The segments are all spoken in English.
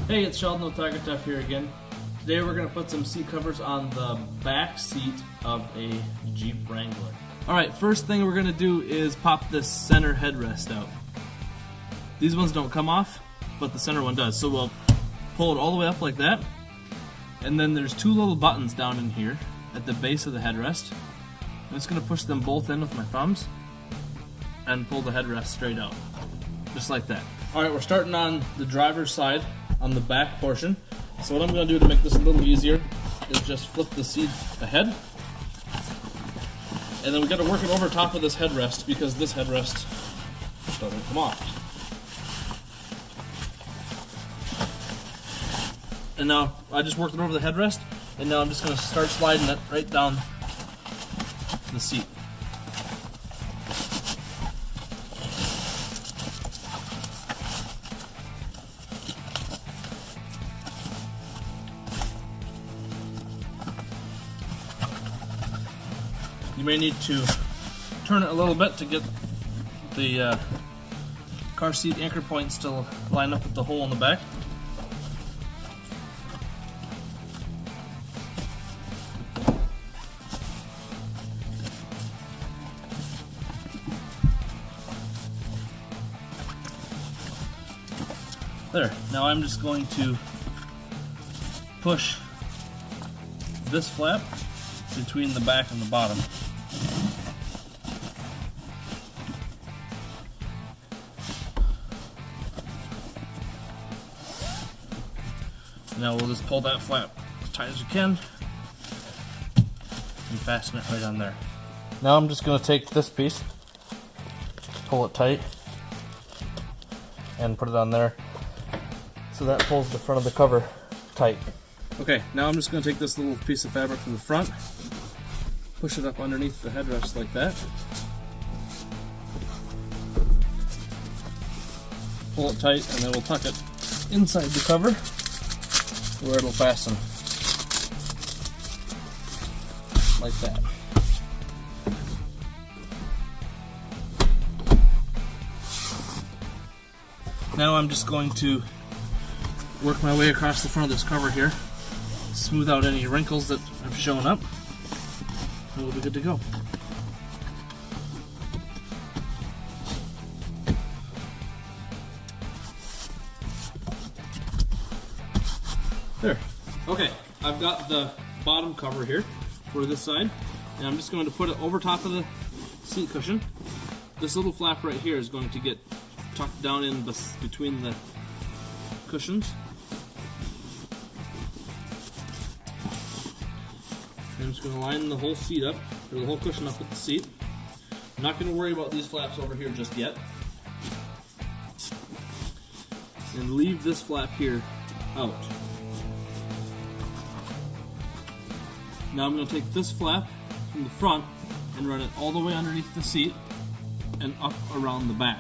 Hey, it's Sheldon with TigerTough here again. Today we're going to put some seat covers on the back seat of a Jeep Wrangler. Alright, first thing we're going to do is pop this center headrest out. These ones don't come off, but the center one does. So we'll pull it all the way up like that. And then there's two little buttons down in here at the base of the headrest. I'm just going to push them both in with my thumbs and pull the headrest straight out. Just like that. Alright, we're starting on the driver's side on the back portion. So what I'm going to do to make this a little easier is just flip the seat ahead. And then we got to work it over top of this headrest because this headrest doesn't come off. And now I just worked it over the headrest, and now I'm just going to start sliding it right down the seat. You may need to turn it a little bit to get the car seat anchor points to line up with the hole in the back. There. Now I'm just going to push this flap between the back and the bottom. Now we'll just pull that flap as tight as you can and fasten it right on there. Now I'm just going to take this piece, pull it tight, and put it on there so that pulls the front of the cover tight. Okay, now I'm just going to take this little piece of fabric from the front, push it up underneath the headrest like that, pull it tight, and then we'll tuck it inside the cover where it'll fasten, like that. Now I'm just going to work my way across the front of this cover here, smooth out any wrinkles that have shown up, and we'll be good to go. There. Okay, I've got the bottom cover here for this side, and I'm just going to put it over top of the seat cushion. This little flap right here is going to get tucked down in between the cushions. I'm just going to line the whole seat up, or the whole cushion up with the seat. I'm not going to worry about these flaps over here just yet. And leave this flap here out. Now I'm going to take this flap from the front and run it all the way underneath the seat and up around the back.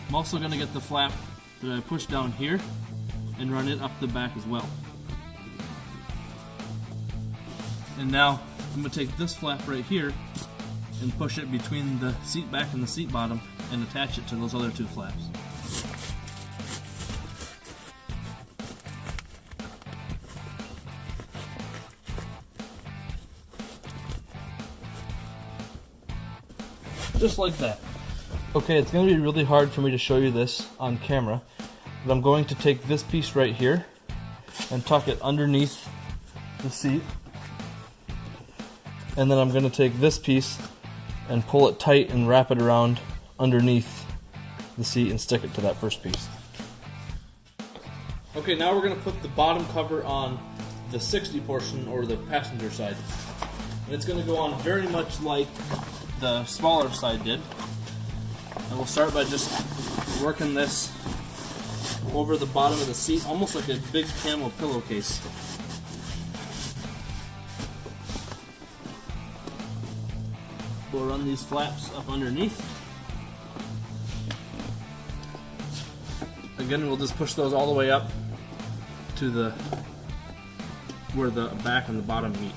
I'm also going to get the flap that I push down here and run it up the back as well. And now I'm going to take this flap right here and push it between the seat back and the seat bottom and attach it to those other two flaps. Just like that. Okay, it's going to be really hard for me to show you this on camera, but I'm going to take this piece right here and tuck it underneath the seat. And then I'm going to take this piece and pull it tight and wrap it around underneath the seat and stick it to that first piece. Okay, now we're going to put the bottom cover on the 60 portion, or the passenger side. And it's going to go on very much like the smaller side did. And we'll start by just working this over the bottom of the seat, almost like a big camel pillowcase. We'll run these flaps up underneath. Again, we'll just push those all the way up to where the back and the bottom meet.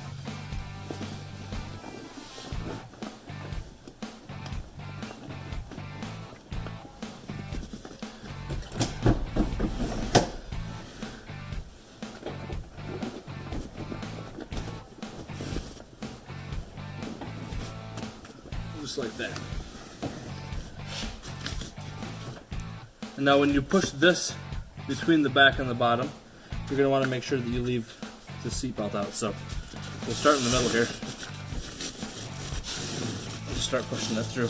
just like that. And now when you push this between the back and the bottom, you're going to want to make sure that you leave the seatbelt out. So we'll start in the middle here. Just start pushing that through.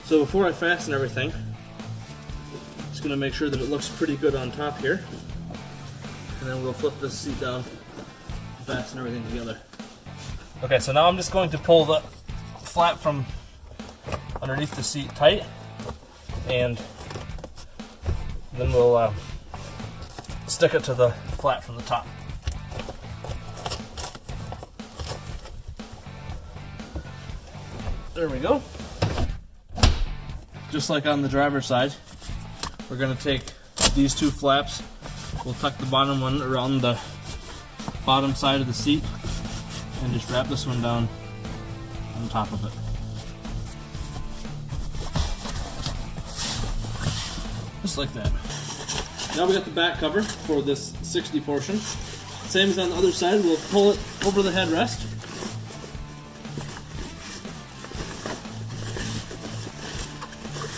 So before I fasten everything, just going to make sure that it looks pretty good on top here. And then we'll flip this seat down, fasten everything together. Okay, so now I'm just going to pull the flap from underneath the seat tight, and then we'll stick it to the flap from the top. There we go. Just like on the driver's side, we're going to take these two flaps, we'll tuck the bottom one around the bottom side of the seat and just wrap this one down on top of it. Just like that. Now we got the back cover for this 60 portion. Same as on the other side, we'll pull it over the headrest.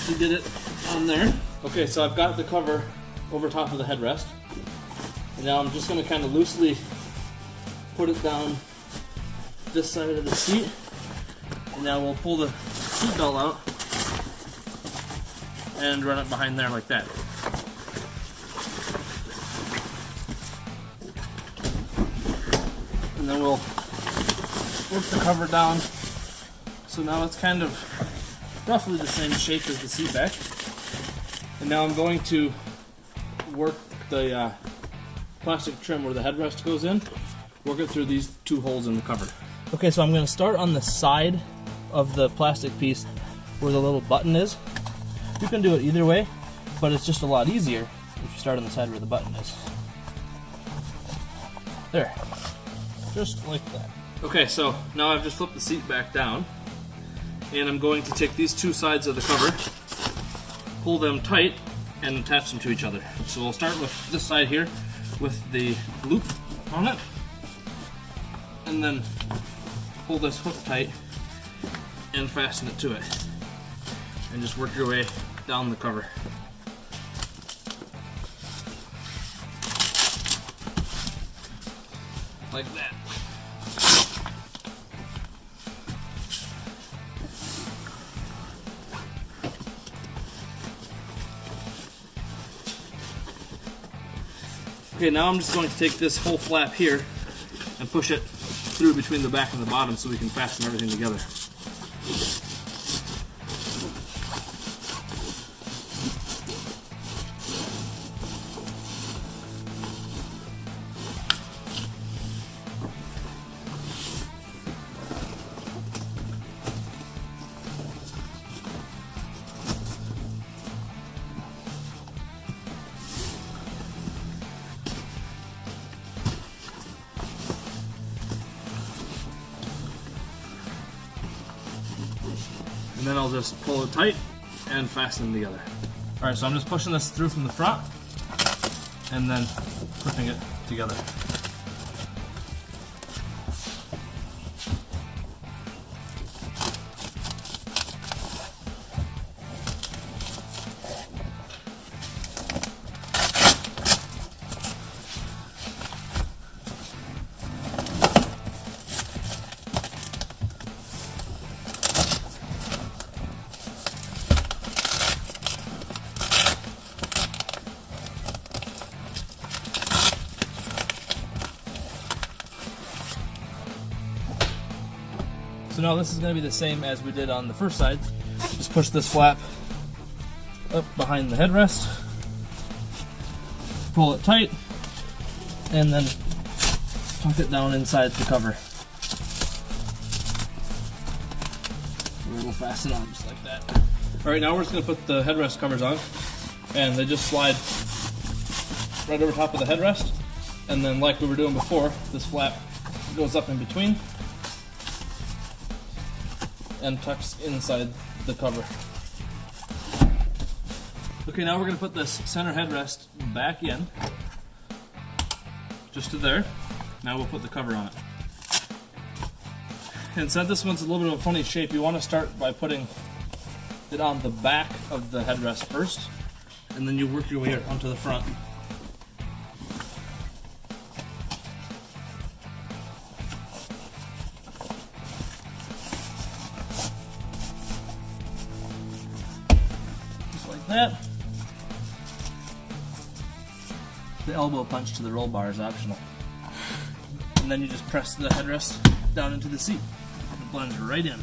We did it on there. Okay, so I've got the cover over top of the headrest. And now I'm just going to kind of loosely put it down this side of the seat. And now we'll pull the seat belt out and run it behind there like that. And then we'll work the cover down. So now it's kind of roughly the same shape as the seat back. And now I'm going to work the plastic trim where the headrest goes in, work it through these two holes in the cover. Okay, so I'm going to start on the side of the plastic piece where the little button is. You can do it either way, but it's just a lot easier if you start on the side where the button is. There, just like that. Okay, so now I've just flipped the seat back down, and I'm going to take these two sides of the cover, pull them tight, and attach them to each other. So we'll start with this side here with the loop on it, and then pull this hook tight and fasten it to it. And just work your way down the cover. Like that. Okay, now I'm just going to take this whole flap here and push it through between the back and the bottom so we can fasten everything together. And then I'll just pull it tight and fasten them together. Alright, so I'm just pushing this through from the front and then clipping it together. So now this is going to be the same as we did on the first side. Just push this flap up behind the headrest, pull it tight, and then tuck it down inside the cover. It'll fasten on just like that. Alright, now we're just going to put the headrest covers on, and they just slide right over top of the headrest. And then, like we were doing before, this flap goes up in between and tucks inside the cover. Okay, now we're going to put this center headrest back in, just to there. Now we'll put the cover on it. And since this one's a little bit of a funny shape, you want to start by putting it on the back of the headrest first, and then you work your way onto the front. Just like that. The elbow punch to the roll bar is optional. And then you just press the headrest down into the seat. It blends right in.